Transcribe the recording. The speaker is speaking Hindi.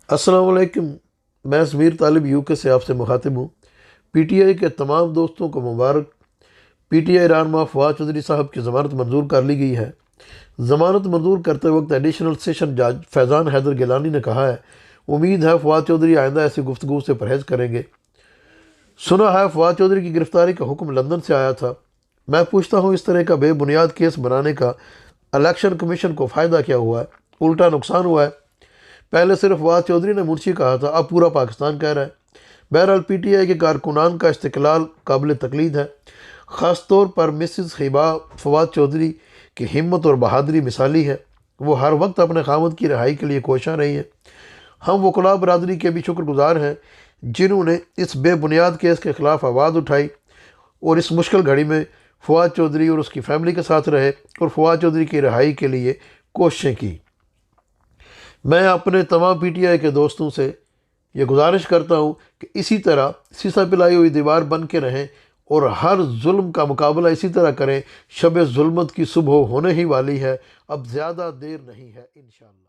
अस्सलाम वालेकुम। मैं ज़मीर तालिब यूके से आपसे मुखातिब हूँ। पीटीआई के तमाम दोस्तों को मुबारक। पीटीआई रहनुमा फवाद चौधरी साहब की ज़मानत मंजूर कर ली गई है। ज़मानत मंजूर करते वक्त एडिशनल सेशन जज फैज़ान हैदर गिलानी ने कहा है, उम्मीद है फवाद चौधरी आइंदा ऐसी गुफ्तगू से परहेज़ करेंगे। सुना है फवाद चौधरी की गिरफ्तारी का हुक्म लंदन से आया था। मैं पूछता हूँ, इस तरह का बेबुनियाद केस बनाने का इलेक्शन कमीशन को फ़ायदा क्या हुआ है? उल्टा नुकसान हुआ है। पहले सिर्फ फवाद चौधरी ने मुर्शी कहा था, अब पूरा पाकिस्तान कह रहा है। बहरहाल पीटीआई के कारकुनान का इस्तिकलाल काबिल तकलीद है। ख़ास तौर पर मिसिस हिबा फवाद चौधरी की हिम्मत और बहादुरी मिसाली है। वो हर वक्त अपने खामद की रिहाई के लिए कोशिश रही हैं। हम वकला बरदरी के भी शुक्रगुजार हैं जिन्होंने इस बेबुनियाद केस के ख़िलाफ़ आवाज़ उठाई और इस मुश्किल घड़ी में फवाद चौधरी और उसकी फैमिली के साथ रहे और फवाद चौधरी की रिहाई के लिए कोशिशें की। मैं अपने तमाम पीटीआई के दोस्तों से ये गुजारिश करता हूँ कि इसी तरह सीसा पिलाई हुई दीवार बन के रहें और हर जुल्म का मुकाबला इसी तरह करें। शब जुल्मत की सुबह होने ही वाली है, अब ज़्यादा देर नहीं है इंशाअल्लाह।